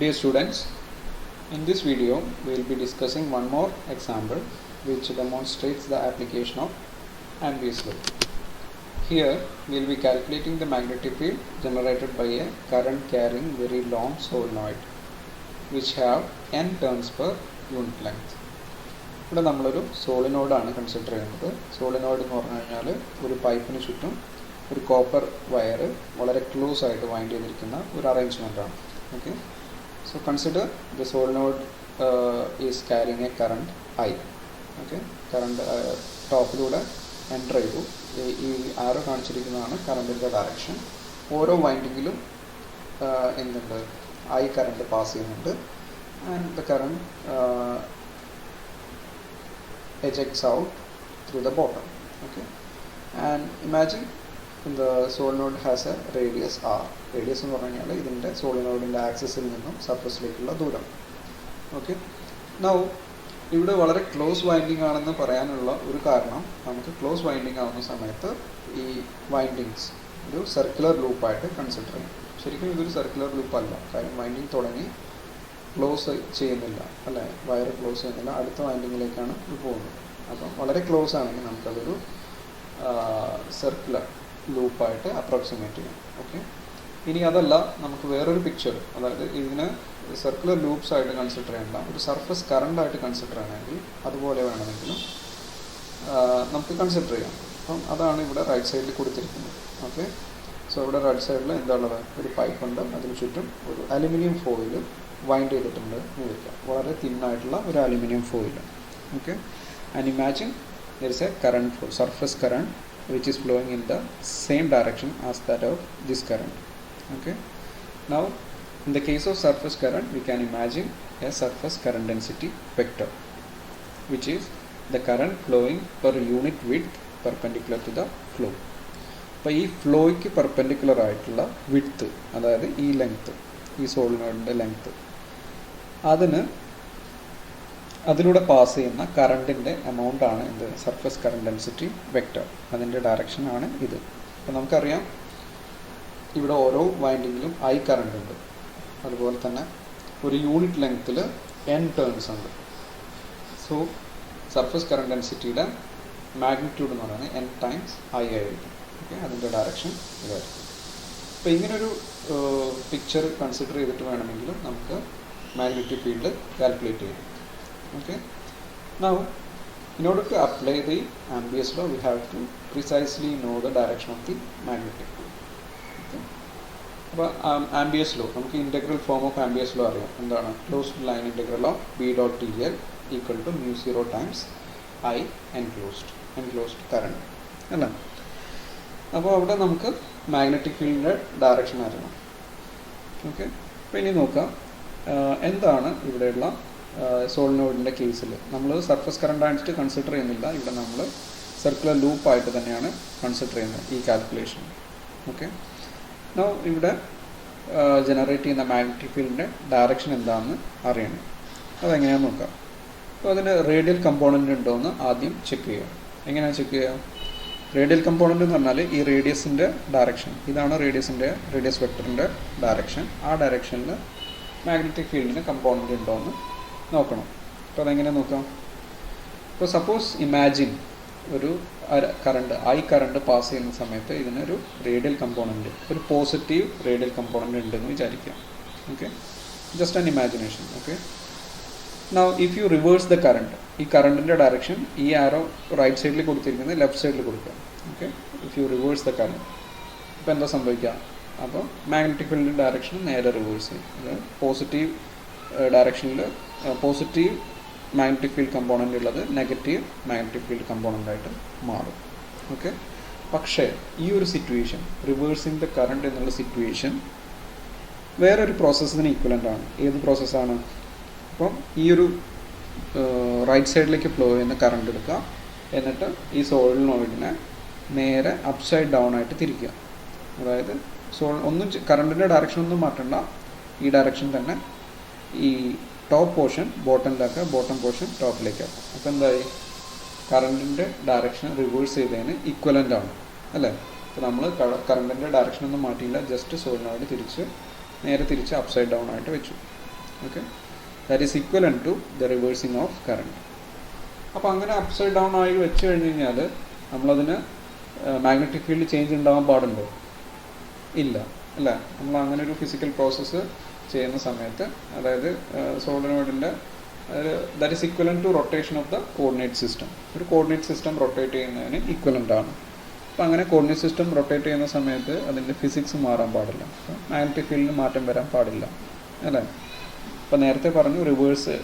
Dear students, in this video we will be discussing one more example which demonstrates the application of Ampere's law. Here we will be calculating the magnetic field generated by a current carrying very long solenoid which have n turns per unit length. ഇവിടെ നമ്മളൊരു സോളിനോയിഡാണ് consider ചെയ്യുന്നത്. Solenoid എന്ന് പറഞ്ഞു കഴിഞ്ഞാൽ ഒരു പൈപ്പിന് ചുറ്റും ഒരു കോപ്പർ വയർ വളരെ ക്ലോസ് ആയിട്ട് വൈൻഡ് ചെയ്തിരിക്കുന്ന ഒരു അറേഞ്ച്മെൻറ്റാണ്. Okay, so consider the solenoid is carrying a current I. Okay, current ടോപ്പിലൂടെ എൻ്റർ ചെയ്തു. ഈ ആരോ കാണിച്ചിരിക്കുന്നതാണ് കറണ്ടിൻ്റെ ഡയറക്ഷൻ. ഓരോ വൈൻഡിങ്ങിലും എന്തുണ്ട്, I കറണ്ട് പാസ് ചെയ്യുന്നുണ്ട്. And the current ejects out through the bottom. Okay, and imagine the solenoid has a radius r. Radius എന്ന് പറഞ്ഞു കഴിഞ്ഞാൽ ഇതിൻ്റെ സോളിനോയിഡിൻ്റെ ആക്സിസിൽ നിന്നും സർഫസിലേക്കുള്ള ദൂരം. ഓക്കെ, നൗ ഇവിടെ വളരെ ക്ലോസ് വൈൻഡിങ് ആണെന്ന് പറയാനുള്ള ഒരു കാരണം, നമുക്ക് ക്ലോസ് വൈൻഡിങ് ആവുന്ന സമയത്ത് ഈ വൈൻഡിങ്സ് ഒരു സർക്കുലർ ലൂപ്പായിട്ട് കൺസിഡർ ചെയ്യും. ശരിക്കും ഇതൊരു സർക്കുലർ ലൂപ്പ് അല്ല, കാര്യം വൈൻഡിങ് തുടങ്ങി ക്ലോസ് ചെയ്യുന്നില്ല, അല്ലേ, വയർ ക്ലോസ് ചെയ്യുന്നില്ല, അടുത്ത വൈൻഡിങ്ങിലേക്കാണ് ഇത് പോകുന്നത്. അപ്പം വളരെ ക്ലോസ് ആണെങ്കിൽ നമുക്കതൊരു സർക്കുലർ ലൂപ്പായിട്ട് അപ്രോക്സിമേറ്റ് ചെയ്യാം. ഓക്കെ, ഇനി അതല്ല, നമുക്ക് വേറൊരു പിക്ചർ, അതായത് ഇതിന് സർക്കുലർ ലൂപ്സ് ആയിട്ട് കൺസിഡർ ചെയ്യണ്ട, ഒരു സർഫസ് കറണ്ടായിട്ട് കൺസിഡർ ചെയ്യണമെങ്കിൽ അതുപോലെ വേണമെങ്കിലും നമുക്ക് കൺസിഡർ ചെയ്യാം. അപ്പം അതാണ് ഇവിടെ റൈറ്റ് സൈഡിൽ കൊടുത്തിരിക്കുന്നത്. ഓക്കെ, സോ ഇവിടെ റൈറ്റ് സൈഡിൽ എന്താണുള്ളത്, ഒരു പൈപ്പ് ഉണ്ട്, അതിന് ചുറ്റും ഒരു അലുമിനിയം ഫോയിൽ വൈൻഡ് ചെയ്തിട്ടുണ്ട് എന്ന് വയ്ക്കാം, വളരെ തിന്നായിട്ടുള്ള ഒരു aluminium foil. Okay, and imagine there is a current flow, surface current which is flowing in the same direction as that of this current. Okay, now in the case of surface current we can imagine a surface current density vector which is the current flowing per unit width perpendicular to the flow. അപ്പോൾ ഈ ഫ്ലോയ്ക്ക് perpendicular ആയിട്ടുള്ള width, അതായത് ഈ length, ഈ സോളിനോയിഡിൻ്റെ length, അതിലൂടെ pass ചെയ്യുന്ന കറണ്ടിൻ്റെ amount ആണ് ഇത് സർഫസ് കറണ്ട് ഡെൻസിറ്റി വെക്റ്റർ. അതിൻ്റെ ഡയറക്ഷനാണ് ഇത്. അപ്പോൾ നമുക്കറിയാം ഇവിടെ ഓരോ വൈൻഡിങ്ങിലും I കറണ്ട് ഉണ്ട്, അതുപോലെ തന്നെ ഒരു യൂണിറ്റ് ലെങ്ത്തിൽ n ടേൺസ് ഉണ്ട്. സോ സർഫസ് കറണ്ട് ഡെൻസിറ്റിയുടെ മാഗ്നിറ്റ്യൂഡ് എന്ന് പറയുന്നത് n ടൈംസ് I ആയിരിക്കും. ഓക്കെ, അതിൻ്റെ ഡയറക്ഷൻ ഇതായിരിക്കും. അപ്പോൾ ഇങ്ങനൊരു പിക്ചർ കൺസിഡർ ചെയ്തിട്ട് വേണമെങ്കിലും നമുക്ക് മാഗ്നെറ്റിക് ഫീൽഡ് കാൽക്കുലേറ്റ് ചെയ്യാം. Okay, now in order to apply the Ampere's law we have to precisely know the direction of the magnetic field. Okay, അപ്പോൾ Ampere's law നമുക്ക് integral form of Ampere's law അറിയാം. എന്താണ്? Closed line integral of B.dl equal to μ0 times I enclosed current അല്ല. അപ്പോൾ അവിടെ നമുക്ക് magnetic ഫീൽഡിൻ്റെ direction അറിയണം. ഓക്കെ, അപ്പോൾ ഇനി നോക്കാം എന്താണ് ഇവിടെയുള്ള സോളിനോയിഡിൻ്റെ കേസിൽ നമ്മൾ സർഫസ് കറണ്ട് ആയിട്ട് കൺസിഡർ ചെയ്യുന്നില്ല. ഇവിടെ നമ്മൾ സർക്കുലർ ലൂപ്പായിട്ട് തന്നെയാണ് കൺസിഡർ ചെയ്യുന്നത് ഈ കാൽക്കുലേഷൻ. ഓക്കെ, നൗ ഇവിടെ ജനറേറ്റ് ചെയ്യുന്ന മാഗ്നറ്റിക് ഫീൽഡിൻ്റെ ഡയറക്ഷൻ എന്താണെന്ന് അറിയണം. അതെങ്ങനെയാണെന്ന് നോക്കാം. അപ്പോൾ അതിന് റേഡിയൽ കമ്പോണൻ്റ് ഉണ്ടോ എന്ന് ആദ്യം ചെക്ക് ചെയ്യുക. എങ്ങനെയാണ് ചെക്ക് ചെയ്യുക? റേഡിയൽ കമ്പോണൻ്റ് എന്ന് പറഞ്ഞാൽ ഈ റേഡിയസിൻ്റെ ഡയറക്ഷൻ, ഇതാണ് റേഡിയസ് വെക്ടറിൻ്റെ ഡയറക്ഷൻ. ആ ഡയറക്ഷനിൽ മാഗ്നറ്റിക് ഫീൽഡിന് കമ്പോണൻ്റ് ഉണ്ടോ എന്ന് നോക്കണം. അപ്പോൾ അതെങ്ങനെ നോക്കാം? ഇപ്പോൾ സപ്പോസ് ഇമാജിൻ ഒരു കറണ്ട് I കറണ്ട് പാസ് ചെയ്യുന്ന സമയത്ത് ഇതിനൊരു റേഡിയൽ കമ്പോണൻ്റ്, ഒരു പോസിറ്റീവ് റേഡിയൽ കമ്പോണൻ്റ് ഉണ്ടെന്ന് വിചാരിക്കാം. Okay, just an imagination. Okay, now if you reverse the current, ഈ കറണ്ടിൻ്റെ ഡയറക്ഷൻ ഈ ആരോ റൈറ്റ് സൈഡിൽ കൊടുത്തിരിക്കുന്നത് ലെഫ്റ്റ് സൈഡിൽ കൊടുക്കുക. Okay, if you reverse the current, ഇപ്പോൾ എന്താ സംഭവിക്കുക? അപ്പോൾ മാഗ്നറ്റിക് ഫീൽഡിൻ്റെ ഡയറക്ഷൻ നേരെ റിവേഴ്സ് ചെയ്യും. അതായത് പോസിറ്റീവ് ഡയറക്ഷനിൽ പോസിറ്റീവ് മാഗ്നറ്റിക് ഫീൽഡ് കമ്പോണൻ്റ് ഉള്ളത് നെഗറ്റീവ് മാഗ്നറ്റിക് ഫീൽഡ് കമ്പോണൻ്റ് ആയിട്ട് മാറും. ഓക്കെ, പക്ഷേ ഈ ഒരു സിറ്റുവേഷൻ, റിവേഴ്സിങ് ദ കറണ്ട് എന്നുള്ള സിറ്റുവേഷൻ വേറൊരു പ്രോസസ്സിന് ഈക്വലൻ്റ് ആണ്. ഏത് പ്രോസസ്സാണ്? അപ്പം ഈ ഒരു റൈറ്റ് സൈഡിലേക്ക് ഫ്ലോ ചെയ്യുന്ന കറണ്ട് എടുക്കുക, എന്നിട്ട് ഈ സോളിനോയിഡിനെ നേരെ അപ്സൈഡ് ഡൗൺ ആയിട്ട് തിരിക്കുക. അതായത് കറണ്ടിൻ്റെ ഡയറക്ഷൻ ഒന്നും മാറ്റണ്ട, ഈ ഡയറക്ഷൻ തന്നെ ഈ ടോപ്പ് പോർഷൻ ബോട്ടമിലാക്കുക, ബോട്ടം പോർഷൻ ടോപ്പിലേക്കാക്കുക. അപ്പോൾ എന്തായി? കറണ്ടിൻ്റെ ഡയറക്ഷൻ റിവേഴ്സ് ചെയ്തതിന് ഈക്വലൻ്റ് ആണ്, അല്ലേ? അപ്പോൾ നമ്മൾ കറണ്ടിൻ്റെ ഡയറക്ഷൻ ഒന്നും മാറ്റിയില്ല, ജസ്റ്റ് സോളിനോയിഡ് നേരെ തിരിച്ച് അപ്സൈഡ് ഡൗൺ ആയിട്ട് വെച്ചു. Okay, that is equivalent to the reversing of current. അപ്പോൾ അങ്ങനെ അപ്സൈഡ് ഡൗൺ ആയി വെച്ച് കഴിഞ്ഞ് കഴിഞ്ഞാൽ നമ്മളതിന് മാഗ്നറ്റിക് ഫീൽഡ് ചേഞ്ച് ഉണ്ടാകാൻ പാടുണ്ടോ? ഇല്ല അല്ലേ? നമ്മൾ അങ്ങനെ ഒരു ഫിസിക്കൽ പ്രോസസ്സ് ചെയ്യുന്ന സമയത്ത്, അതായത് സോളിനോയിഡിൻ്റെ that is equivalent to rotation of the coordinate system. ഒരു കോർഡിനേറ്റ് സിസ്റ്റം റൊട്ടേറ്റ് ചെയ്യുന്നതിന് ഇക്വലൻ്റ് ആണ്. അപ്പോൾ അങ്ങനെ കോർഡിനേറ്റ് സിസ്റ്റം റൊട്ടേറ്റ് ചെയ്യുന്ന സമയത്ത് അതിൻ്റെ ഫിസിക്സ് മാറാൻ പാടില്ല, മാഗ്നറ്റിക് ഫീൽഡിന് മാറ്റം വരാൻ പാടില്ല അല്ലേ? അപ്പോൾ നേരത്തെ പറഞ്ഞു റിവേഴ്സ്,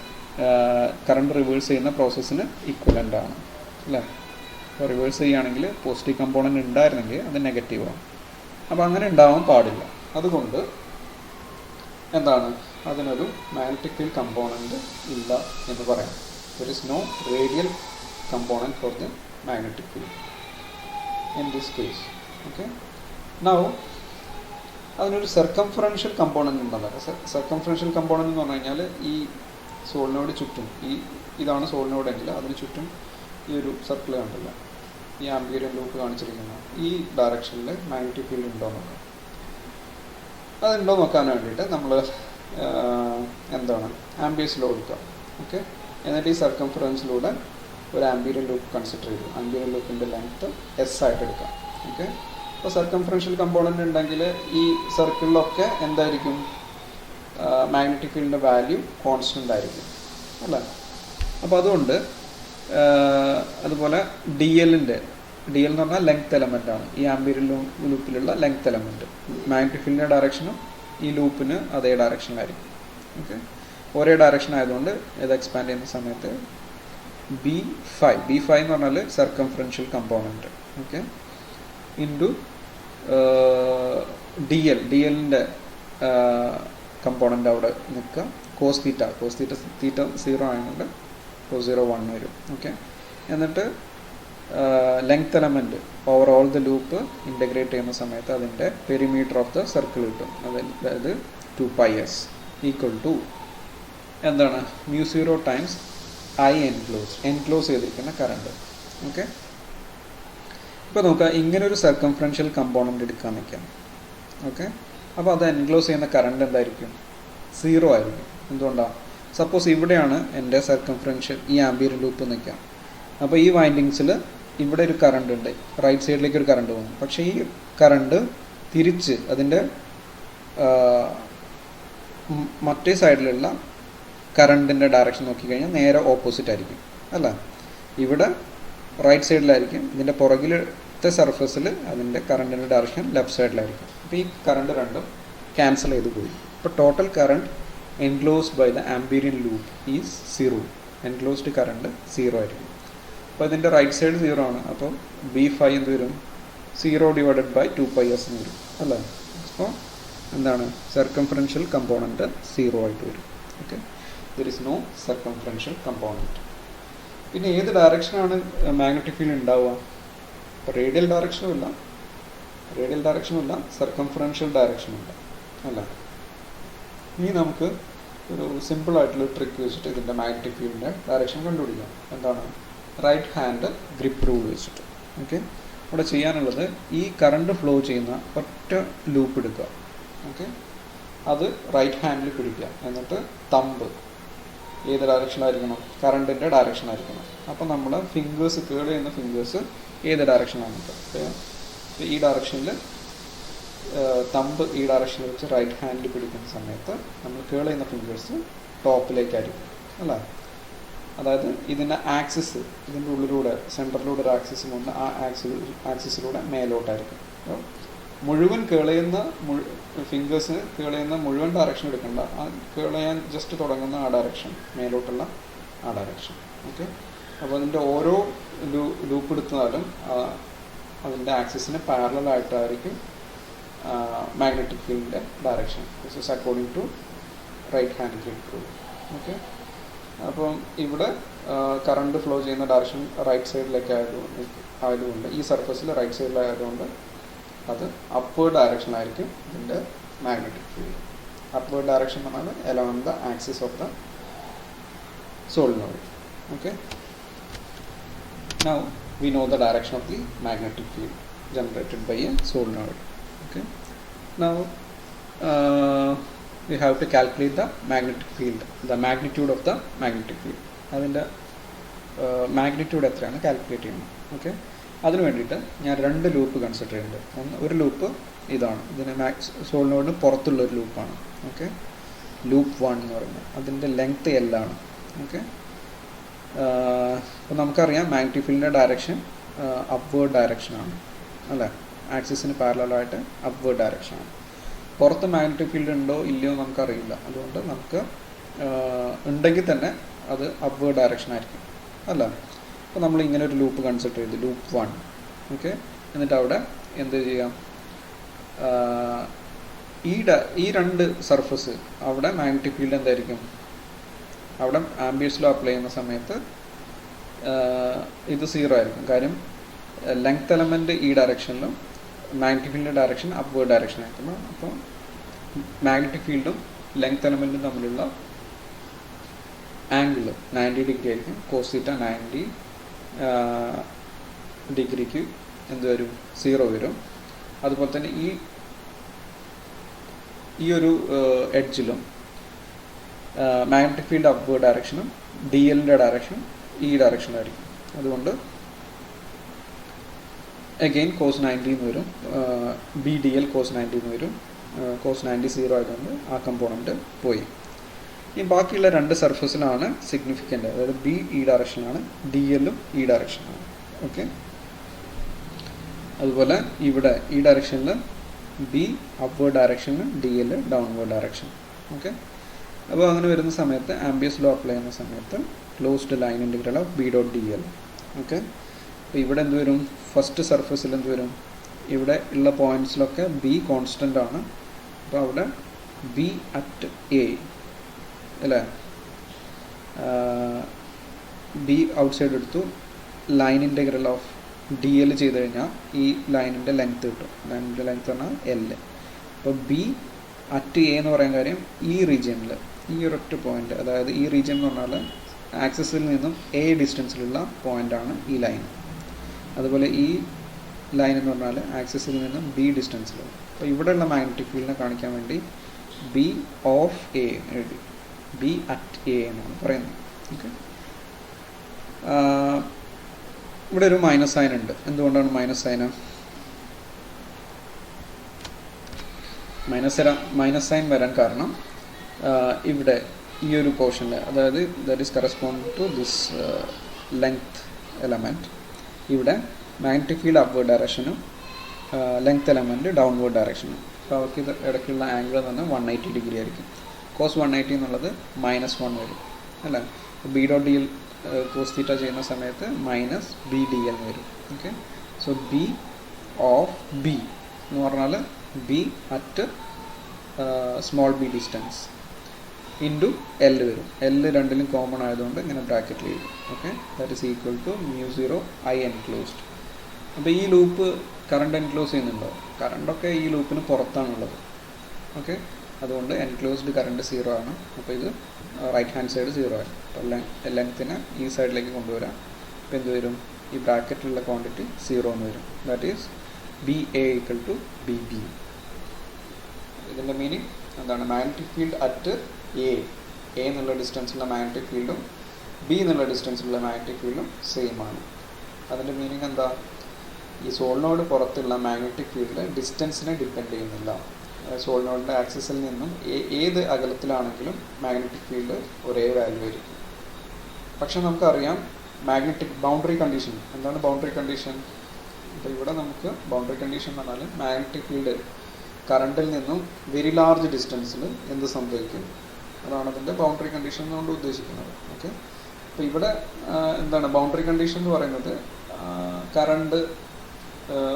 കറണ്ട് റിവേഴ്സ് ചെയ്യുന്ന പ്രോസസ്സിന് ഇക്വലൻ്റ് ആണ് അല്ലേ? അപ്പോൾ റിവേഴ്സ് ചെയ്യുകയാണെങ്കിൽ പോസിറ്റീവ് കമ്പോണൻറ്റ് ഉണ്ടായിരുന്നെങ്കിൽ അത് നെഗറ്റീവാണ്. അപ്പോൾ അങ്ങനെ ഉണ്ടാവാൻ പാടില്ല. അതുകൊണ്ട് എന്താണ്, അതിനൊരു മാഗ്നറ്റിക് ഫീൽഡ് കമ്പോണൻറ്റ് ഇല്ല എന്ന് പറയാം. There is no radial component for the magnetic field in this case. Okay, now അതിനൊരു സർക്കംഫറൻഷ്യൽ കമ്പോണൻറ്റ് ഉണ്ടെന്നല്ല. സർക്കംഫറൻഷ്യൽ കമ്പോണൻറ്റ് എന്ന് പറഞ്ഞു കഴിഞ്ഞാൽ ഈ സോളിനോട് ചുറ്റും, ഇതാണ് സോളിനോഡ് എങ്കിൽ അതിന് ചുറ്റും ഈ ഒരു സർക്കിൾ കണ്ടില്ല, ഈ ആംബിയറിയൻ ലൂപ്പ് കാണിച്ചിരിക്കുന്ന ഈ ഡയറക്ഷനിൽ മാഗ്നറ്റിക് ഫീൽഡ് ഉണ്ടോ നോക്കാം. അതുണ്ടോ നോക്കാൻ വേണ്ടിയിട്ട് നമ്മൾ എന്താണ് ആംബിയസ് ലോ എടുക്കുക. ഓക്കെ, എന്നിട്ട് ഈ സർക്കംഫറൻസിലൂടെ ഒരു ആംബിയറിയൻ ലൂപ്പ് കൺസിഡർ ചെയ്തു. ആംബിയറിയൻ ലൂപ്പിൻ്റെ ലെങ്ത്ത് എസ് ആയിട്ട് എടുക്കാം. ഓക്കെ, അപ്പോൾ സർക്കംഫറൻഷ്യൽ കമ്പോണൻ്റ് ഉണ്ടെങ്കിൽ ഈ സർക്കിളിലൊക്കെ എന്തായിരിക്കും, മാഗ്നറ്റിക് ഫീൽഡിൻ്റെ വാല്യൂ കോൺസ്റ്റൻ്റ് ആയിരിക്കും അല്ലേ? അപ്പോൾ അതുകൊണ്ട് അതുപോലെ ഡി എൽ എന്ന് പറഞ്ഞാൽ ലെങ്ത് എലമെൻ്റ് ആണ്. ഈ ആംബിയറിയൻ ലൂപ്പിലുള്ള ലെങ്ത് എലമെൻറ്റ് മാഗ്നറ്റിക് ഫീൽഡിൻ്റെ ഡയറക്ഷനും ഈ ലൂപ്പിന് അതേ ഡയറക്ഷനിലായിരിക്കും. ഓക്കെ, ഒരേ ഡയറക്ഷൻ ആയതുകൊണ്ട് ഇത് എക്സ്പാൻഡ് ചെയ്യുന്ന സമയത്ത് B5 എന്ന് പറഞ്ഞാൽ സർക്കംഫറൻഷ്യൽ കമ്പോണൻറ്റ്. ഓക്കെ, ഇൻറ്റു DLൻ്റെ കമ്പോണൻ്റ് അവിടെ നിൽക്കുക. കോസ് തീറ്റ 0 ആയതുകൊണ്ട് cos 0 1 വരും. ഓക്കെ, എന്നിട്ട് length element over all the loop integrate ചെയ്യുന്ന സമയത്ത് അതിൻ്റെ പെരിമീറ്റർ ഓഫ് ദ സർക്കിൾ കിട്ടും. അതായത് 2πs ഈക്വൽ ടു എന്താണ്, μ0 ടൈംസ് I എൻക്ലോസ് ചെയ്തിരിക്കുന്ന കറണ്ട്. ഓക്കെ, ഇപ്പോൾ നോക്കുക, ഇങ്ങനൊരു സർക്കംഫറൻഷ്യൽ കമ്പോണൻ്റ് എടുക്കാൻ നിൽക്കാം. ഓക്കെ, അപ്പോൾ അത് എൻക്ലോസ് ചെയ്യുന്ന കറണ്ട് എന്തായിരിക്കും, 0 ആയിരിക്കും. എന്തുകൊണ്ടാണ്? സപ്പോസ് ഇവിടെയാണ് എൻ്റെ സർക്കംഫറൻഷ്യൽ ഈ ആംബിയറിയൻ ലൂപ്പ് നിൽക്കാം. അപ്പോൾ ഈ വൈൻഡിങ്സിൽ ഇവിടെ ഒരു കറണ്ട് ഉണ്ട്, റൈറ്റ് സൈഡിലേക്ക് ഒരു കറണ്ട് പോകുന്നു. പക്ഷേ ഈ കറണ്ട് തിരിച്ച് അതിൻ്റെ മറ്റേ സൈഡിലുള്ള കറണ്ടിൻ്റെ ഡയറക്ഷൻ നോക്കിക്കഴിഞ്ഞാൽ നേരെ ഓപ്പോസിറ്റ് ആയിരിക്കും അല്ല? ഇവിടെ റൈറ്റ് സൈഡിലായിരിക്കും, ഇതിൻ്റെ പുറകിലത്തെ സർഫസിൽ അതിൻ്റെ കറണ്ടിൻ്റെ ഡയറക്ഷൻ ലെഫ്റ്റ് സൈഡിലായിരിക്കും. അപ്പോൾ ഈ കറണ്ട് രണ്ടും ക്യാൻസൽ ചെയ്ത് പോയി. അപ്പോൾ total current enclosed by the Amperian loop is 0. Enclosed current 0 ആയിരിക്കും. അപ്പോൾ ഇതിൻ്റെ റൈറ്റ് സൈഡ് 0 ആണ്. അപ്പോൾ B5 എന്ത് വരും, 0 ഡിവൈഡഡ് ബൈ 2πs എന്ന് വരും അല്ലേ? അപ്പോൾ എന്താണ്, സർക്കംഫറൻഷ്യൽ കമ്പോണൻറ്റ് 0 ആയിട്ട് വരും. Okay, there is no circumferential component. പിന്നെ ഏത് ഡയറക്ഷനാണ് മാഗ്നറ്റിക് ഫീൽഡ് ഉണ്ടാവുക? ഇപ്പോൾ റേഡിയൽ ഡയറക്ഷനും ഇല്ല, സർക്കംഫറൻഷ്യൽ ഡയറക്ഷനും ഇല്ല അല്ല? ഇനി നമുക്ക് ഒരു സിമ്പിളായിട്ടുള്ള ട്രിക്ക് വെച്ചിട്ട് ഇതിൻ്റെ മാഗ്നറ്റിക് ഫീൽഡിൻ്റെ ഡയറക്ഷൻ കണ്ടുപിടിക്കാം. എന്താണ്? റൈറ്റ് ഹാൻഡ് ഗ്രിപ്പ് റൂൾ വെച്ചിട്ട്. ഓക്കെ, ഇവിടെ ചെയ്യാനുള്ളത് ഈ കറണ്ട് ഫ്ലോ ചെയ്യുന്ന ഒറ്റ ലൂപ്പ് എടുക്കുക. ഓക്കെ, അത് റൈറ്റ് ഹാൻഡിൽ പിടിക്കുക. എന്നിട്ട് തമ്പ് ഏത് ഡയറക്ഷനിലായിരിക്കണം? കറണ്ടിൻ്റെ ഡയറക്ഷനായിരിക്കണം. അപ്പോൾ നമ്മൾ ഫിംഗേഴ്സ് കേൾ ചെയ്യുന്ന ഫിംഗേഴ്സ് ഏത് ഡയറക്ഷനാണ്? ഈ ഡയറക്ഷനിൽ തമ്പ് ഈ ഡയറക്ഷനിൽ വെച്ച് റൈറ്റ് ഹാൻഡിൽ പിടിക്കുന്ന സമയത്ത് നമ്മൾ കേൾ ചെയ്യുന്ന ഫിംഗേഴ്സ് ടോപ്പിലേക്കായിരിക്കും അല്ലേ? അതായത് ഇതിൻ്റെ ആക്സിസ് ഇതിൻ്റെ ഉള്ളിലൂടെ സെൻറ്ററിലൂടെ ഒരു ആക്സിസ് കൊണ്ട് ആ ആക്സിസിലൂടെ മേലോട്ടായിരിക്കും. അപ്പോൾ മുഴുവൻ കേൾ ചെയ്യുന്ന ഫിംഗേഴ്സ് കേൾ ചെയ്യുന്ന മുഴുവൻ ഡയറക്ഷൻ എടുക്കേണ്ട, ആ കേൾ ചെയ്യാൻ ജസ്റ്റ് തുടങ്ങുന്ന ആ ഡയറക്ഷൻ, മേലോട്ടുള്ള ആ ഡയറക്ഷൻ. ഓക്കെ, അപ്പോൾ അതിൻ്റെ ഓരോ ലൂപ്പ് എടുത്താലും അതിൻ്റെ ആക്സിസിന് പാരലലായിട്ടായിരിക്കും മാഗ്നറ്റിക് ഫീൽഡിൻ്റെ direction. This is according to right hand grip rule. Okay, അപ്പം ഇവിടെ കറണ്ട് ഫ്ലോ ചെയ്യുന്ന ഡയറക്ഷൻ റൈറ്റ് സൈഡിലേക്ക് ആയതുകൊണ്ട് ഈ സർഫസിൽ റൈറ്റ് സൈഡിലായതുകൊണ്ട് അത് അപ്വേർഡ് ഡയറക്ഷനായിരിക്കും ഇതിൻ്റെ മാഗ്നറ്റിക് ഫീൽഡ്. അപ്വേർഡ് ഡയറക്ഷൻ എന്ന് പറഞ്ഞാൽ along the axis of the solenoid. Okay, now we know the direction of the magnetic field generated by a solenoid. Okay, now we have to calculate the magnetic field, the magnitude of the magnetic field. അതിൻ്റെ magnitude എത്രയാണ് calculate ചെയ്യണം. Okay, അതിന് വേണ്ടിയിട്ട് ഞാൻ 2 loop consider ചെയ്യുന്നുണ്ട്. ഒരു loop ഇതാണ്, ഇതിന് സോളിനോഡിന് പുറത്തുള്ളൊരു ലൂപ്പാണ്. ഓക്കെ, ലൂപ്പ് 1 എന്ന് പറയുന്നത് അതിൻ്റെ ലെങ്ത്ത് L ആണ്. ഓക്കെ, അപ്പോൾ നമുക്കറിയാം മാഗ്നറ്റിക് ഫീൽഡിൻ്റെ ഡയറക്ഷൻ അപ്വേർഡ് ഡയറക്ഷനാണ് അല്ലേ, ആക്സിസിന് പാരലലായിട്ട് അപ്വേർഡ് ഡയറക്ഷനാണ്. പുറത്ത് മാഗ്നറ്റിക് ഫീൽഡ് ഉണ്ടോ ഇല്ലയോ നമുക്കറിയില്ല, അതുകൊണ്ട് നമുക്ക് ഉണ്ടെങ്കിൽ തന്നെ അത് അപ്വേർഡ് ഡയറക്ഷൻ ആയിരിക്കും അല്ല. അപ്പോൾ നമ്മൾ ഇങ്ങനെ ഒരു ലൂപ്പ് കൺസിഡർ ചെയ്തു, ലൂപ്പ് 1. ഓക്കെ, എന്നിട്ട് അവിടെ എന്ത് ചെയ്യാം, ഈ 2 സർഫസ് അവിടെ മാഗ്നറ്റിക് ഫീൽഡ് എന്തായിരിക്കും, അവിടെ ആംബിയസ് ലോ അപ്ലൈ ചെയ്യുന്ന സമയത്ത് ഇത് 0 ആയിരിക്കും. കാര്യം ലെങ്ത് എലമെൻറ്റ് ഈ ഡയറക്ഷനിലും മാഗ്നറ്റിക് ഫീൽഡിൻ്റെ ഡയറക്ഷൻ അപ്വേർഡ് ഡയറക്ഷൻ ആയിരിക്കും. അപ്പോൾ മാഗ്നറ്റിക് ഫീൽഡും ലെങ്ത് എലമെൻറ്റും തമ്മിലുള്ള ആംഗിൾ 90 ഡിഗ്രി ആയിരിക്കും. കോസ് തീറ്റ 90 ഡിഗ്രിക്ക് എന്ത് വരും, 0 വരും. അതുപോലെ തന്നെ ഈ ഒരു എഡ്ജിലും മാഗ്നറ്റിക് ഫീൽഡ് അപ്വേർഡ് ഡയറക്ഷനും ഡി എല്ലിൻ്റെ ഡയറക്ഷനും ഈ ഡയറക്ഷനിലായിരിക്കും. അതുകൊണ്ട് അഗെയിൻ കോസ് 90 എന്ന് വരും, ബി ഡി എൽ കോസ് 90 എന്ന് വരും. കോസ് 90 0 ആയതുകൊണ്ട് ആ കമ്പോണൻറ്റ് പോയി. ഇനി ബാക്കിയുള്ള 2 സർഫസിലാണ് സിഗ്നിഫിക്കൻ്റ്, അതായത് ബി ഈ ഡയറക്ഷനാണ്, ഡി എല്ലും ഈ ഡയറക്ഷനാണ്. ഓക്കെ, അതുപോലെ ഇവിടെ ഈ ഡയറക്ഷനിൽ ബി അപ്വേർഡ് ഡയറക്ഷനിൽ D L downward direction. Okay, അപ്പോൾ അങ്ങനെ വരുന്ന സമയത്ത് ആംബിയസ് ലോ അപ്ലൈ ചെയ്യുന്ന സമയത്ത് closed line integral of B dot D L. Okay, അപ്പോൾ ഇവിടെ എന്ത് വരും, ഫസ്റ്റ് സർഫസിൽ എന്ത് വരും, ഇവിടെ ഉള്ള പോയിൻറ്റ്സിലൊക്കെ ബി കോൺസ്റ്റൻ്റ് ആണ്. അപ്പോൾ അവിടെ ബി അറ്റ് എ അല്ലേ, ബി ഔട്ട് സൈഡ് എടുത്തു, line integral of D L ചെയ്ത് കഴിഞ്ഞാൽ ഈ ലൈനിൻ്റെ ലെങ്ത്ത് കിട്ടും. ലൈനിൻ്റെ ലെങ്ത്ത് പറഞ്ഞാൽ എൽ. അപ്പോൾ ബി അറ്റ് എ എന്ന് പറയാൻ കാര്യം ഈ റീജിയനിൽ ഈ ഒരൊറ്റ പോയിൻ്റ്, അതായത് ഈ റീജിയൻ എന്ന് പറഞ്ഞാൽ ആക്സിസിൽ നിന്നും എ ഡിസ്റ്റൻസിലുള്ള പോയിൻ്റാണ് ഈ ലൈൻ. അതുപോലെ ഈ ലൈൻ എന്ന് പറഞ്ഞാൽ ആക്സിസിൽ നിന്നും ബി ഡിസ്റ്റൻസിലാണ്. അപ്പോൾ ഇവിടെയുള്ള മാഗ്നറ്റിക് ഫീൽഡിനെ കാണിക്കാൻ വേണ്ടി ബി ഓഫ് എ എഴുതി, ബി അറ്റ് എ എന്നാണ് പറയുന്നത്. ഓക്കെ, ഇവിടെ ഒരു മൈനസ് സൈൻ ഉണ്ട്. എന്തുകൊണ്ടാണ് മൈനസ് സൈൻ? മൈനസ് സൈൻ വരാൻ കാരണം ഇവിടെ ഈ ഒരു പോർഷനിൽ, അതായത് that is correspond to this length element, ഇവിടെ മാഗ്നറ്റിക് ഫീൽഡ് അപ്വേർഡ് ഡയറക്ഷനും ലെങ്ത് എലമെൻറ്റ് ഡൗൺവേർഡ് ഡയറക്ഷനും. അപ്പോൾ അവർക്ക് ഇത് ഇടയ്ക്കുള്ള ആംഗിൾ എന്ന് പറഞ്ഞാൽ 180 ഡിഗ്രി ആയിരിക്കും. കോസ് 180 എന്നുള്ളത് -1 വരും അല്ലേ. B dot D L cos theta ചെയ്യുന്ന സമയത്ത് മൈനസ് ബി ഡി എൽ വരും. ഓക്കെ, സോ ബി ഓഫ് ബി എന്ന് പറഞ്ഞാൽ B at small B distance into L വരും. എൽ രണ്ടിലും കോമൺ ആയതുകൊണ്ട് ഇങ്ങനെ ബ്രാക്കറ്റിൽ എഴുതും. Okay, that is equal to μ0 I enclosed. അപ്പോൾ ഈ ലൂപ്പ് കറണ്ട് എൻക്ലോസ് ചെയ്യുന്നുണ്ടോ? കറണ്ടൊക്കെ ഈ ലൂപ്പിന് പുറത്താണുള്ളത്. ഓക്കെ, അതുകൊണ്ട് എൻക്ലോസ്ഡ് കറണ്ട് 0 ആണ്. അപ്പോൾ ഇത് റൈറ്റ് ഹാൻഡ് സൈഡ് 0 ആണ്. അപ്പോൾ ലെങ്ത്തിനെ ഈ സൈഡിലേക്ക് കൊണ്ടുവരാം. അപ്പോൾ എന്ത് വരും, ഈ ബ്രാക്കറ്റിലുള്ള ക്വാണ്ടിറ്റി 0 എന്ന് വരും. That is B A equal to B B. ഇതിൻ്റെ മീനിങ് എന്താണ്? മാഗ്നറ്റിക് ഫീൽഡ് അറ്റ് എ എന്നുള്ള ഡിസ്റ്റൻസിലുള്ള മാഗ്നറ്റിക് ഫീൽഡും ബി എന്നുള്ള ഡിസ്റ്റൻസിലുള്ള മാഗ്നറ്റിക് ഫീൽഡും സെയിം ആണ്. അതിൻ്റെ മീനിങ് എന്താ? ഈ സോളിനോട് പുറത്തുള്ള മാഗ്നറ്റിക് ഫീൽഡ് ഡിസ്റ്റൻസിനെ ഡിപ്പെൻഡ് ചെയ്യുന്നില്ല. സോളിനോഡിൻ്റെ ആക്സിസിൽ നിന്നും ഏത് അകലത്തിലാണെങ്കിലും മാഗ്നറ്റിക് ഫീൽഡ് ഒരേ വാല്യൂ ആയിരിക്കും. പക്ഷെ നമുക്കറിയാം മാഗ്നറ്റിക് ബൗണ്ടറി കണ്ടീഷൻ. എന്താണ് ബൗണ്ടറി കണ്ടീഷൻ? അപ്പോൾ ഇവിടെ നമുക്ക് ബൗണ്ടറി കണ്ടീഷൻ എന്ന് പറഞ്ഞാൽ മാഗ്നറ്റിക് ഫീൽഡ് കറണ്ടിൽ നിന്നും വെരി ലാർജ് ഡിസ്റ്റൻസിൽ എന്ത് സംഭവിക്കും, അതാണ് അതിൻ്റെ ബൗണ്ടറി കണ്ടീഷൻ എന്നുകൊണ്ട് ഉദ്ദേശിക്കുന്നത്. ഓക്കെ, അപ്പോൾ ഇവിടെ എന്താണ് ബൗണ്ടറി കണ്ടീഷൻ എന്ന് പറയുന്നത്? കറണ്ട്,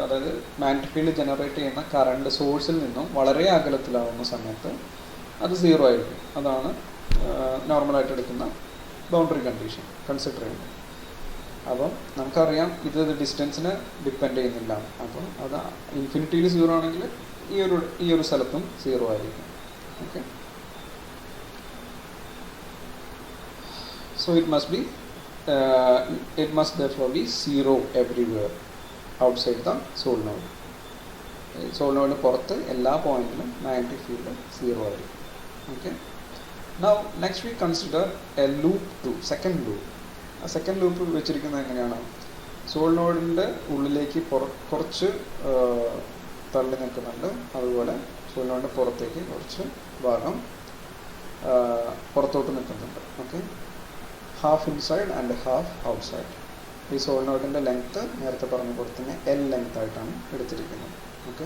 അതായത് മാഗ്നറ്റിക് ഫീൽഡ് ജനറേറ്റ് ചെയ്യുന്ന കറണ്ട് സോഴ്സിൽ നിന്നും വളരെ അകലത്തിലാവുന്ന സമയത്ത് അത് 0 ആയിരിക്കും. അതാണ് നോർമലായിട്ട് എടുക്കുന്ന ബൗണ്ടറി കണ്ടീഷൻ കൺസിഡർ ചെയ്യുന്നത്. അപ്പം നമുക്കറിയാം ഇത് ഡിസ്റ്റൻസിനെ ഡിപ്പെൻഡ് ചെയ്യുന്നില്ല. അപ്പം അത് ഇൻഫിനിറ്റിയിൽ 0 ആണെങ്കിൽ ഈ ഒരു സ്ഥലത്തും 0 ആയിരിക്കും. Okay, so it must therefore be 0 everywhere outside the solenoid പുറത്ത് എല്ലാ പോയിന്റിലും മാഗ്നറ്റിക് ഫീൽഡ് 0 ആയിരിക്കും. Okay. Now next we consider a loop 2, second loop. ആ സെക്കൻഡ് ലൂപ്പ് വെച്ചിരിക്കുന്നത് എങ്ങനെയാണ്? സോളിനോയിഡിൻ്റെ ഉള്ളിലേക്ക് കുറച്ച് തള്ളി നിൽക്കുന്നുണ്ട്, അതുപോലെ സോളിനോയിഡിൻ്റെ പുറത്തേക്ക് കുറച്ച് ഭാഗം പുറത്തോട്ട് നിൽക്കുന്നുണ്ട്. Okay, half inside and half outside. ഈ സോളിനോയിഡിൻ്റെ ലെങ്ത്ത് നേരത്തെ പറഞ്ഞ പോലെ തന്നെ എൽ ലെങ്ത് ആയിട്ടാണ് എടുത്തിരിക്കുന്നത്. ഓക്കെ,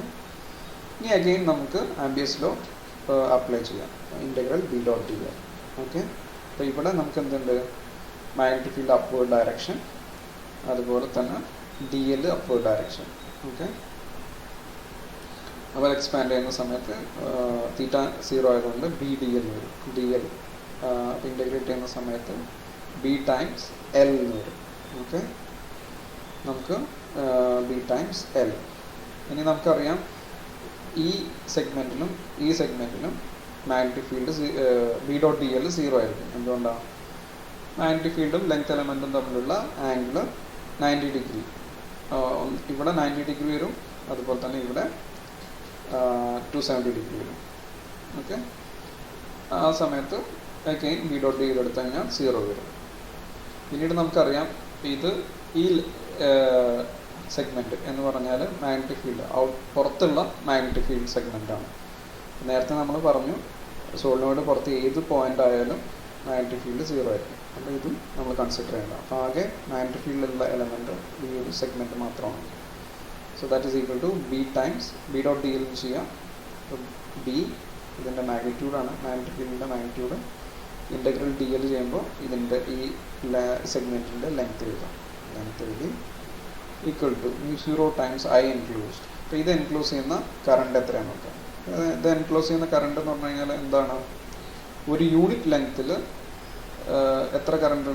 ഇനി അഗെയിൻ നമുക്ക് ആംബിയസ് ലോ അപ്ലൈ ചെയ്യാം, integral B dot D L. Okay, അപ്പോൾ ഇവിടെ നമുക്ക് എന്തുണ്ട്? മാഗ്നറ്റിക് ഫീൽഡ് അപ്വേർഡ് ഡയറക്ഷൻ, അതുപോലെ തന്നെ D L upward direction. Okay, അപ്പോൾ എക്സ്പാൻഡ് ചെയ്യുന്ന സമയത്ത് തീറ്റ 0 ആയതുകൊണ്ട് ബി ഡി എൽ വരും. ഡി എൽ അപ്പോൾ ഇൻ്റഗ്രേറ്റ് ചെയ്യുന്ന സമയത്ത് ബി ടൈംസ് എൽ എന്ന് വരും. ഓക്കെ, നമുക്ക് ബി ടൈംസ് എൽ. ഇനി നമുക്കറിയാം ഈ സെഗ്മെൻറ്റിലും ഈ സെഗ്മെൻറ്റിലും magnetic field B dot D L 0 ആയിരിക്കും. എന്തുകൊണ്ടാണ്? മാഗ്നറ്റിക് ഫീൽഡും ലെങ്ത് എലമെൻറ്റും തമ്മിലുള്ള ആംഗിൾ 90 ഡിഗ്രി. ഇവിടെ 90 ഡിഗ്രി വരും, അതുപോലെ തന്നെ ഇവിടെ 270 ഡിഗ്രി വരും. ഓക്കെ, ആ സമയത്ത് again B dot D L എടുത്തു കഴിഞ്ഞാൽ 0 വരും. പിന്നീട് നമുക്കറിയാം ഇത് ഈ സെഗ്മെൻറ്റ് എന്ന് പറഞ്ഞാൽ മാഗ്നറ്റിക് ഫീൽഡ് പുറത്തുള്ള മാഗ്നറ്റിക് ഫീൽഡ് സെഗ്മെൻറ്റാണ്. നേരത്തെ നമ്മൾ പറഞ്ഞു സോളിനോയിഡ് പുറത്ത് ഏത് പോയിൻ്റ് ആയാലും മാഗ്നറ്റിക് ഫീൽഡ് 0 ആയിരിക്കും. അപ്പോൾ ഇതും നമ്മൾ കൺസിഡർ ചെയ്യേണ്ട. അപ്പോൾ ആകെ മാഗ്നറ്റിക് ഫീൽഡിലുള്ള എലമെൻറ്റ് ഈ ഒരു സെഗ്മെൻറ്റ് മാത്രമാണ്. So that is equal to B times B dot D L ചെയ്യാം. ബി ഇതിൻ്റെ മാഗ്നിറ്റ്യൂഡാണ്, മാഗ്നറ്റിക് ഫീൽഡിൻ്റെ മാഗ്നിറ്റ്യൂഡ്. ഇൻ്റഗ്രൽ ഡി എൽ ചെയ്യുമ്പോൾ ഇതിൻ്റെ ഈ സെഗ്മെൻറ്റിൻ്റെ ലെങ്ത് എഴുതാം. ലെങ്ത് എഴുതി equal to μ0 times I enclosed. അപ്പോൾ ഇത് എൻക്ലോസ് ചെയ്യുന്ന കറണ്ട് എത്രയാണ് നോക്കാം. ഇത് എൻക്ലോസ് ചെയ്യുന്ന കറണ്ട് എന്ന് പറഞ്ഞു കഴിഞ്ഞാൽ എന്താണ്? ഒരു യൂണിറ്റ് ലെങ്ത്തിൽ എത്ര കറണ്ട്,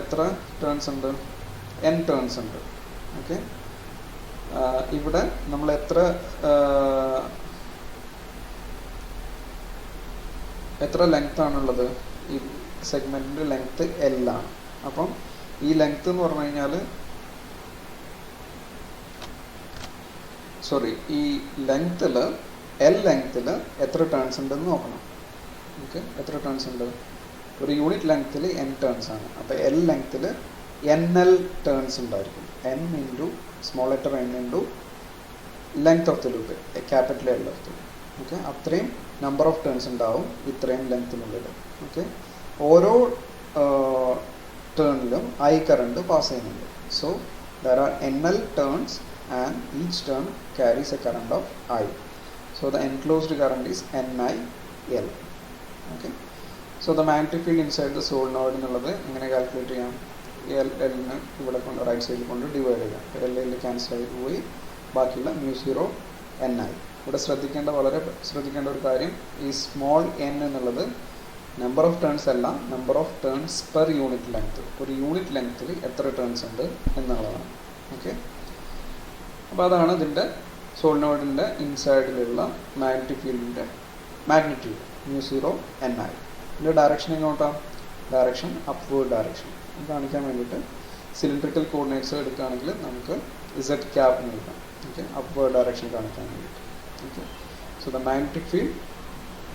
എത്ര ടേൺസ് ഉണ്ട്? n ടേൺസ് ഉണ്ട്. ഓക്കെ, ഇവിടെ നമ്മൾ എത്ര ലെങ്ത് ആണുള്ളത്? ഈ സെഗ്മെൻറ്റിൻ്റെ ലെങ്ത്ത് L ആണ്. അപ്പം ഈ ലെങ്ത്ത് എന്ന് പറഞ്ഞു കഴിഞ്ഞാൽ ഈ ലെങ്ത്തിൽ L ലെങ്ത്തിൽ എത്ര ടേൺസ് ഉണ്ടെന്ന് നോക്കണം. ഓക്കെ, എത്ര ടേൺസ് ഉണ്ട്? ഒരു യൂണിറ്റ് ലെങ്ത്തിൽ n ടേൺസ് ആണ്. അപ്പോൾ L ലെങ്ത്തിൽ NL ടേൺസ് ഉണ്ടായിരിക്കും. n into small letter n into length of the loop, capital L of the loop. Okay, അത്രയും നമ്പർ ഓഫ് ടേൺസ് ഉണ്ടാവും ഇത്രയും ലെങ്ത്തിനുള്ളിൽ. ഓക്കെ, ഓരോ ടേണിലും ഐ കറണ്ട് പാസ് ചെയ്യുന്നുണ്ട്. So there are NL turns and each turn carries a current of I. So the enclosed current is NIL. Okay, so the magnetic field inside the solenoid എന്നുള്ളത് എങ്ങനെ calculate ചെയ്യാം? L-ന് ഇവിടെ കൊണ്ട് right സൈഡിൽ കൊണ്ട് divide ചെയ്യാം. L cancel ആയി പോയി, ബാക്കിയുള്ള μ0 NI. ഇവിടെ വളരെ ശ്രദ്ധിക്കേണ്ട ഒരു കാര്യം, ഈ സ്മോൾ n എന്നുള്ളത് നമ്പർ ഓഫ് ടേൺസ് അല്ല, number of turns per unit length. ഒരു യൂണിറ്റ് ലെങ്ത്തിൽ എത്ര ടേൺസ് ഉണ്ട് എന്നുള്ളതാണ്. ഓക്കെ, അപ്പോൾ അതാണ് ഇതിൻ്റെ സോളിനോയിഡിൻ്റെ ഇൻസൈഡിലുള്ള മാഗ്നറ്റിക് ഫീൽഡിൻ്റെ മാഗ്നിറ്റ്യൂഡ് μ0 NI. ഇതിൻ്റെ ഡയറക്ഷൻ എങ്ങോട്ടാണ്? Direction upward direction. കാണിക്കാൻ വേണ്ടിയിട്ട് സിലിണ്ടറിക്കൽ കോർഡിനേറ്റ്സ് എടുക്കുകയാണെങ്കിൽ നമുക്ക് Z ക്യാപ് എന്ന് എഴുതാം. ഓക്കെ, അപ്വേർഡ് ഡയറക്ഷൻ കാണിക്കാൻ വേണ്ടിയിട്ട്. Okay, so the magnetic field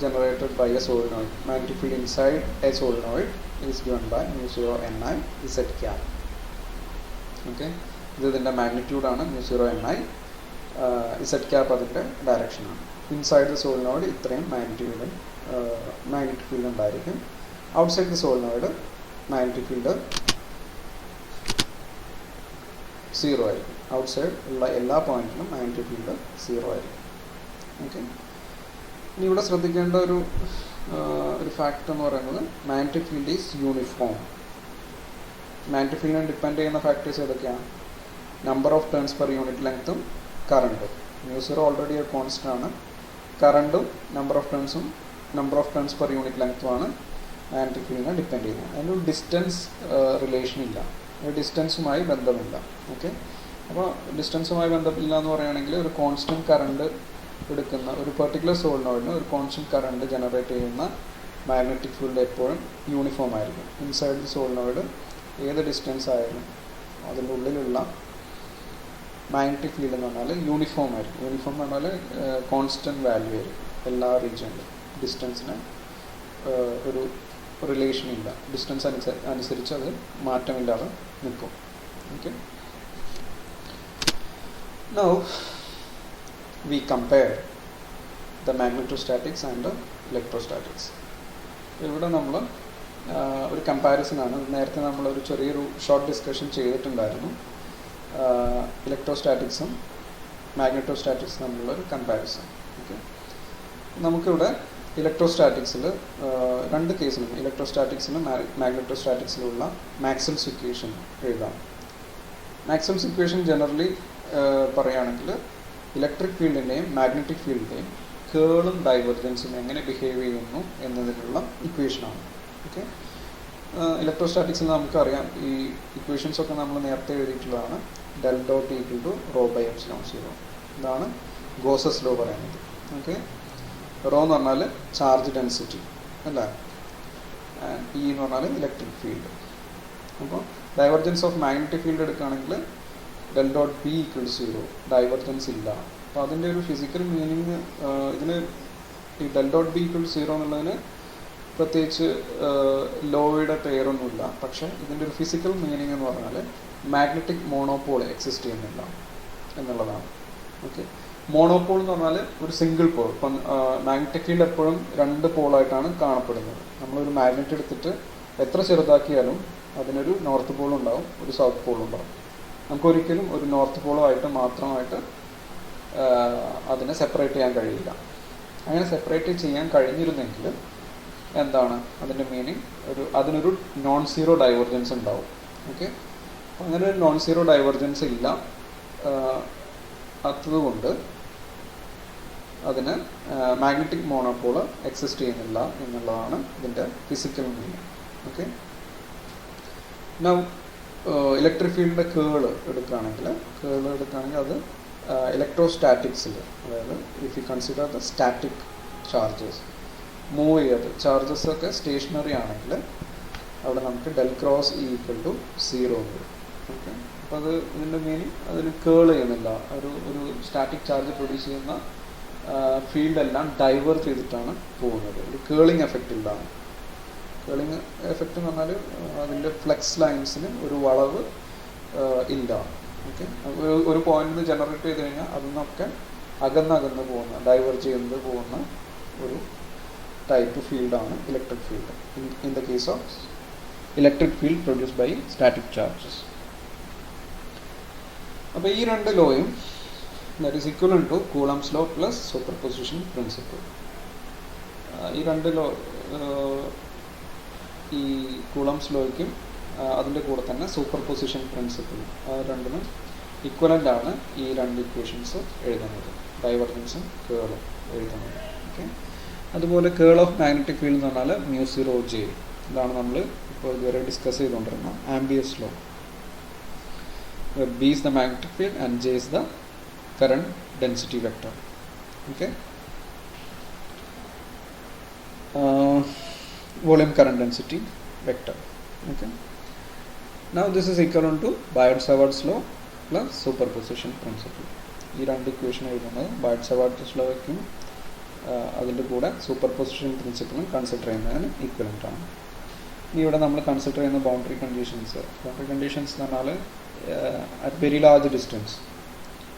generated by a solenoid, magnetic field inside a solenoid is given by μ0 NI Z cap. Okay, ഇത് ഇതിൻ്റെ മാഗ്നിറ്റ്യൂഡ് ആണ് μ0 NI. Z ക്യാപ്പ് അതിൻ്റെ ഡയറക്ഷൻ ആണ്. Inside the solenoid ഇത്രയും magnetic field ഉണ്ടായിരിക്കും. Outside the solenoid magnetic field 0 ആയിരിക്കും. Outside ഉള്ള എല്ലാ പോയിന്റിലും മാഗ്നറ്റിക് ഫീൽഡ് 0 ആയിരിക്കും. ഓക്കെ, ഇനി ഇവിടെ ശ്രദ്ധിക്കേണ്ട ഒരു ഫാക്ട് എന്ന് പറയുന്നത് magnetic field is uniform. Magnetic ഫീൽഡിനെ ഡിപ്പെൻഡ് ചെയ്യുന്ന ഫാക്ടേഴ്സ് ഏതൊക്കെയാണ്? Number of turns per unit ലെങ്ത്തും കറണ്ടും. μ0 ഓൾറെഡി ഒരു കോൺസ്റ്റൻ്റ് ആണ്. കറണ്ടും number of turns per unit ലെങ്ത്തുമാണ് മാഗ്നറ്റിക് ഫീൽഡിനെ ഡിപ്പെൻഡ് ചെയ്യുന്നത്. അതിനൊരു ഡിസ്റ്റൻസ് റിലേഷൻ ഇല്ല, ഡിസ്റ്റൻസുമായി ബന്ധമില്ല. ഓക്കെ, അപ്പോൾ ഡിസ്റ്റൻസുമായി ബന്ധമില്ല എന്ന് പറയുകയാണെങ്കിൽ ഒരു കോൺസ്റ്റൻറ്റ് കറണ്ട് എടുക്കുന്ന ഒരു പെർട്ടിക്കുലർ സോളിനോയിഡിന് ഒരു കോൺസ്റ്റൻറ്റ് കറണ്ട് ജനറേറ്റ് ചെയ്യുന്ന മാഗ്നറ്റിക് ഫീൽഡ് എപ്പോഴും യൂണിഫോം ആയിരിക്കും. ഇൻസൈഡ് ദി സോളിനോയിഡ് ഏത് ഡിസ്റ്റൻസ് ആയാലും അതിൻ്റെ ഉള്ളിലുള്ള മാഗ്നറ്റിക് ഫീൽഡ് എന്ന് പറഞ്ഞാൽ യൂണിഫോം ആയിരിക്കും. യൂണിഫോം എന്ന് പറഞ്ഞാൽ കോൺസ്റ്റൻറ്റ് വാല്യൂ ആയിരിക്കും എല്ലാ റീജിയനിലും. ഡിസ്റ്റൻസിനെ ഒരു റിലേഷൻ ഇല്ല, ഡിസ്റ്റൻസ് അനുസരിച്ച് അത് മാറ്റമില്ലാതെ നിൽക്കും. Okay, now we compare the magnetostatics and electrostatics. ഇവിടെ നമ്മൾ ഒരു കമ്പാരിസനാണ്. നേരത്തെ നമ്മളൊരു ചെറിയൊരു ഷോർട്ട് ഡിസ്കഷൻ ചെയ്തിട്ടുണ്ടായിരുന്നു. ഇലക്ട്രോസ്റ്റാറ്റിക്സും മാഗ്നറ്റോസ്റ്റാറ്റിക്സും തമ്മിലുള്ളൊരു കമ്പാരിസൺ. ഓക്കെ, നമുക്കിവിടെ ഇലക്ട്രോസ്റ്റാറ്റിക്സിൽ രണ്ട് കേസിലും ഇലക്ട്രോസ്റ്റാറ്റിക്സിലും മാഗ്നറ്റോസ്റ്റാറ്റിക്സിലുള്ള മാക്സ്വെൽസ് ഇക്വേഷൻ എഴുതാം. മാക്സ്വെൽസ് ഇക്വേഷൻ ജനറലി പറയുകയാണെങ്കിൽ ഇലക്ട്രിക് ഫീൽഡിൻ്റെയും മാഗ്നറ്റിക് ഫീൽഡിൻ്റെയും കേളും ഡൈവർജൻസും എങ്ങനെ ബിഹേവ് ചെയ്യുന്നു എന്നതിനുള്ള ഇക്വേഷനാണ്. ഓക്കെ, ഇലക്ട്രോസ്റ്റാറ്റിക്സിൽ നമുക്കറിയാം ഈ ഇക്വേഷൻസൊക്കെ നമ്മൾ നേരത്തെ എഴുതിയിട്ടുള്ളതാണ്. Del dot equal to rho by epsilon 0. ഇതാണ് ഗോസസ് ലോ പറയുന്നത്. ഓക്കെ, റോ എന്ന് പറഞ്ഞാൽ ചാർജ് ഡെൻസിറ്റി അല്ലേ, ഇ എന്ന് പറഞ്ഞാൽ ഇലക്ട്രിക് ഫീൽഡ്. അപ്പോൾ ഡൈവർജൻസ് ഓഫ് മാഗ്നറ്റിക് ഫീൽഡ് എടുക്കുകയാണെങ്കിൽ del dot B equal to 0, divergence ഇല്ല. അപ്പോൾ അതിൻ്റെ ഒരു ഫിസിക്കൽ മീനിങ് ഇതിന് ഈ del dot B equal to 0 എന്നുള്ളതിന് പ്രത്യേകിച്ച് ലോയുടെ പേരൊന്നുമില്ല. പക്ഷേ ഇതിൻ്റെ ഒരു ഫിസിക്കൽ മീനിങ് എന്ന് പറഞ്ഞാൽ മാഗ്നറ്റിക് മോണോപോൾ എക്സിസ്റ്റ് ചെയ്യുന്നില്ല എന്നുള്ളതാണ്. ഓക്കെ, മോണോപോൾ എന്ന് പറഞ്ഞാൽ ഒരു സിംഗിൾ പോൾ. ഇപ്പം മാഗ്നറ്റിക് ഫീൽഡ് എപ്പോഴും രണ്ട് പോളായിട്ടാണ് കാണപ്പെടുന്നത്. നമ്മളൊരു മാഗ്നറ്റ് എടുത്തിട്ട് എത്ര ചെറുതാക്കിയാലും അതിനൊരു നോർത്ത് പോൾ ഉണ്ടാവും, ഒരു സൗത്ത് പോൾ ഉണ്ടാവും. നമുക്കൊരിക്കലും ഒരു നോർത്ത് പോളോ ആയിട്ട് മാത്രമായിട്ട് അതിനെ സെപ്പറേറ്റ് ചെയ്യാൻ കഴിയില്ല. അങ്ങനെ സെപ്പറേറ്റ് ചെയ്യാൻ കഴിഞ്ഞിരുന്നെങ്കിൽ എന്താണ് അതിൻ്റെ മീനിങ്, അതിനൊരു നോൺ സീറോ ഡൈവർജൻസ് ഉണ്ടാവും. ഓക്കെ, അപ്പോൾ അങ്ങനെ ഒരു നോൺ സീറോ ഡൈവർജൻസ് ഇല്ല. അതുകൊണ്ട് അതിന് മാഗ്നറ്റിക് മോണോപോള് എക്സിസ്റ്റ് ചെയ്യുന്നില്ല എന്നുള്ളതാണ് ഇതിൻ്റെ physical meaning. Okay, now electric ഫീൽഡിൻ്റെ കേൾ എടുക്കുകയാണെങ്കിൽ അത് ഇലക്ട്രോസ്റ്റാറ്റിക്സിൽ, അതായത് if you consider the static charges move ചെയ്ത് ചാർജസ് ഒക്കെ സ്റ്റേഷനറി ആണെങ്കിൽ അവിടെ നമുക്ക് del cross E equal to 0 വരും. ഓക്കെ, അപ്പോൾ അത് ഇതിൻ്റെ മീനിങ് അതിന് കേൾ ചെയ്യുന്നില്ല. ഒരു സ്റ്റാറ്റിക് ചാർജ് പ്രൊഡ്യൂസ് ചെയ്യുന്ന ഫീൽഡെല്ലാം ഡൈവേർട്ട് ചെയ്തിട്ടാണ് പോകുന്നത്. ഒരു കേളിങ് എഫക്റ്റ് ഇല്ല. കേളിങ് എഫക്റ്റ് എന്ന് പറഞ്ഞാൽ അതിൻ്റെ ഫ്ലെക്സ് ലൈൻസിന് ഒരു വളവ് ഇല്ല. ഓക്കെ, ഒരു പോയിന്റിൽ നിന്ന് ജനറേറ്റ് ചെയ്ത് കഴിഞ്ഞാൽ അതിൽ നിന്നൊക്കെ അകന്നകന്ന് പോകുന്ന ഡൈവേർട്ട് ചെയ്യുന്നത് പോകുന്ന ഒരു ടൈപ്പ് ഫീൽഡാണ് electric field. In the case of electric field produced by static charges. അപ്പോൾ ഈ രണ്ട് ലോയും that is equivalent to Coulomb's law plus superposition principle. ഈ രണ്ട് ലോ, ഈ കൂളംസ് ലോയ്ക്കും അതിൻ്റെ കൂടെ തന്നെ സൂപ്പർപൊസിഷൻ പ്രിൻസിപ്പിൾ, രണ്ടിനും ഇക്വലൻ്റ് ആണ് ഈ രണ്ട് ഇക്വേഷൻസ് എഴുതുന്നത്, ഡൈവർജൻസും കേളും എഴുതുന്നത്. ഓക്കെ, അതുപോലെ കേൾ ഓഫ് മാഗ്നറ്റിക് ഫീൽഡ് എന്ന് പറഞ്ഞാൽ μ0J. ഇതാണ് നമ്മൾ ഇപ്പോൾ ഇതുവരെ ഡിസ്കസ് ചെയ്തുകൊണ്ടിരുന്ന Ampere's law. B is the magnetic field and J is the current density vector. Okay, volume current density vector. Okay, now this is equivalent to Biot-Savart's law plus superposition principle. ഈ രണ്ട് equation എഴുതുന്നത് Biot-Savart's ലോയ്ക്കും അതിൻ്റെ കൂടെ superposition പ്രിൻസിപ്പിളും consider ചെയ്യുന്നതിന് equivalent ആണ്. ഇനി ഇവിടെ നമ്മൾ കൺസിഡർ ചെയ്യുന്ന ബൗണ്ടറി കണ്ടീഷൻസ് എന്ന് പറഞ്ഞാൽ അറ്റ് വെരി ലാർജ് ഡിസ്റ്റൻസ്,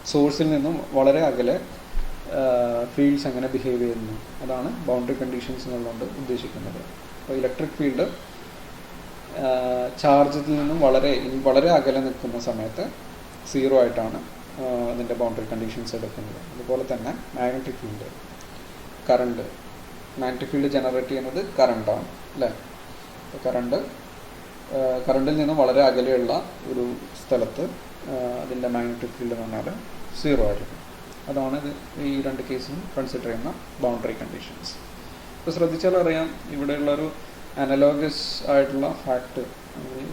സോഴ്സിൽ നിന്നും വളരെ അകലെ ഫീൽഡ്സ് എങ്ങനെ ബിഹേവ് ചെയ്യുന്നു, അതാണ് ബൗണ്ടറി കണ്ടീഷൻസ് എന്നുള്ളതുകൊണ്ട് ഉദ്ദേശിക്കുന്നത്. അപ്പോൾ ഇലക്ട്രിക് ഫീൽഡ് ചാർജിൽ നിന്നും വളരെ അകലെ നിൽക്കുന്ന സമയത്ത് 0 ആയിട്ടാണ് അതിൻ്റെ ബൗണ്ടറി കണ്ടീഷൻസ് എടുക്കുന്നത്. അതുപോലെ തന്നെ magnetic field, magnetic field generate ചെയ്യുന്നത് കറണ്ടാണ് അല്ലേ. കറണ്ടിൽ നിന്നും വളരെ അകലെയുള്ള ഒരു സ്ഥലത്ത് അതിൻ്റെ മാഗ്നറ്റിക് ഫീൽഡ് എന്ന് പറഞ്ഞാൽ 0 ആയിരിക്കും. അതാണ് ഈ രണ്ട് കേസിലും കൺസിഡർ ചെയ്യുന്ന ബൗണ്ടറി കണ്ടീഷൻസ്. ഇപ്പോൾ ശ്രദ്ധിച്ചാൽ അറിയാം, ഇവിടെയുള്ളൊരു അനലോഗസ് ആയിട്ടുള്ള ഫാക്ട്,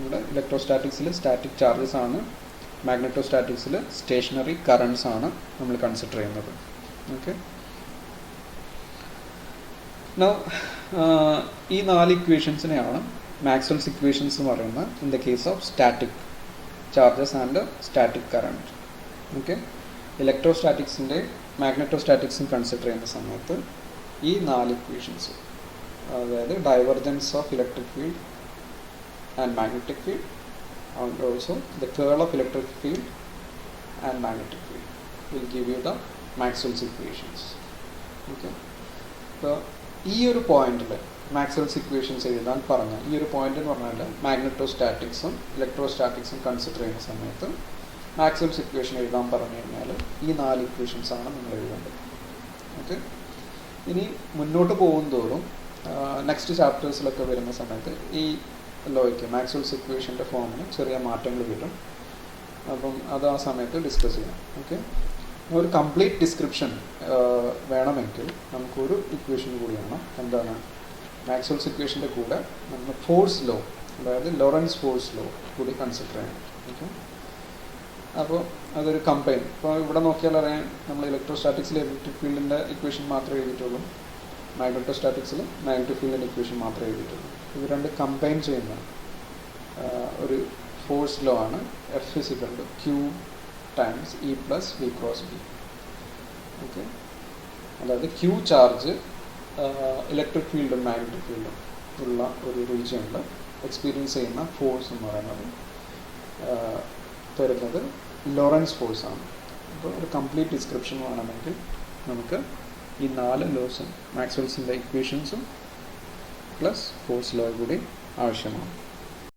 ഇവിടെ ഇലക്ട്രോസ്റ്റാറ്റിക്സിൽ സ്റ്റാറ്റിക് ചാർജസ് ആണ്, മാഗ്നറ്റോസ്റ്റാറ്റിക്സിൽ സ്റ്റേഷനറി കറണ്ട്സ് ആണ് നമ്മൾ കൺസിഡർ ചെയ്യുന്നത്. ഓക്കെ, നൗ ഈ 4 ഇക്വേഷൻസിനെയാണ് മാക്സ്വെൽസ് ഇക്വേഷൻസ് എന്ന് പറയുന്നത് in the case of static charges and static current. Okay, ഇലക്ട്രോസ്റ്റാറ്റിക്സിൻ്റെ മാഗ്നറ്റോസ്റ്റാറ്റിക്സും കൺസിഡർ ചെയ്യുന്ന സമയത്ത് ഈ 4 ഇക്വേഷൻസ് അതായത് divergence of electric field and magnetic field and also the curl of electric field and magnetic field will give you the Maxwell's equations. Okay, അപ്പോൾ ഈ ഒരു പോയിന്റിൽ മാക്സ്വെൽസ് ഇക്വേഷൻസ് എഴുതാൻ പറഞ്ഞ ഈ ഒരു പോയിന്റ് എന്ന് പറഞ്ഞാൽ മാഗ്നറ്റോസ്റ്റാറ്റിക്സും ഇലക്ട്രോസ്റ്റാറ്റിക്സും കൺസിഡർ ചെയ്യുന്ന സമയത്ത് മാക്സ്വെൽസ് ഇക്വേഷൻ എഴുതാൻ പറഞ്ഞു കഴിഞ്ഞാൽ ഈ 4 ഇക്വേഷൻസ് ആണ് നിങ്ങൾ എഴുതേണ്ടത്. ഓക്കെ, ഇനി മുന്നോട്ട് പോകുന്തോറും നെക്സ്റ്റ് ചാപ്റ്റേഴ്സിലൊക്കെ വരുന്ന സമയത്ത് ഈ ലോയ്ക്ക് മാക്സ്വെൽസ് ഇക്വേഷൻ്റെ ഫോമിന് ചെറിയ മാറ്റങ്ങൾ വരും. അപ്പം അത് ആ സമയത്ത് ഡിസ്കസ് ചെയ്യാം. ഓക്കെ, ഒരു കംപ്ലീറ്റ് ഡിസ്ക്രിപ്ഷൻ വേണമെങ്കിൽ നമുക്കൊരു ഇക്വേഷൻ കൂടിയാണ്, എന്താണ് മാക്സ്വെൽസ് ഇക്വേഷൻ്റെ കൂടെ നമ്മൾ ഫോഴ്സ് ലോ, അതായത് ലോറൻസ് ഫോഴ്സ് ലോ കൂടി കൺസിഡർ ചെയ്യണം. ഓക്കെ, അപ്പോൾ അതൊരു കമ്പൈൻ. ഇപ്പോൾ ഇവിടെ നോക്കിയാൽ അറിയാം, നമ്മൾ ഇലക്ട്രോസ്റ്റാറ്റിക്സിൽ ഇലക്ട്രിക് ഫീൽഡിൻ്റെ ഇക്വേഷൻ മാത്രമേ എഴുതിയിട്ടുള്ളൂ, മാഗ്നറ്റോസ്റ്റാറ്റിക്സിൽ മാഗ്നറ്റിക് ഫീൽഡിൻ്റെ ഇക്വേഷൻ മാത്രമേ എഴുതിയിട്ടുള്ളൂ. ഇത് രണ്ട് കമ്പൈൻ ചെയ്യുന്ന ഒരു ഫോഴ്സ് ലോ ആണ് F is equal to Q times E plus V cross B. Okay, അതായത് ക്യൂ ചാർജ് ഇലക്ട്രിക് ഫീൽഡും മാഗ്നറ്റിക് ഫീൽഡും ഉള്ള ഒരു റീജിയനിൽ എക്സ്പീരിയൻസ് ചെയ്യുന്ന ഫോഴ്സ് എന്ന് പറയുന്നത് തരുന്നത് ലോറൻസ് ഫോഴ്സ് ആണ്. അപ്പോൾ ഒരു കംപ്ലീറ്റ് ഡിസ്ക്രിപ്ഷൻ വേണമെങ്കിൽ നമുക്ക് ഈ 4 ലോസും മാക്സ്വെൽസിൻ്റെ ഇക്വേഷൻസും പ്ലസ് ഫോഴ്സ് ലോ കൂടി ആവശ്യമാണ്.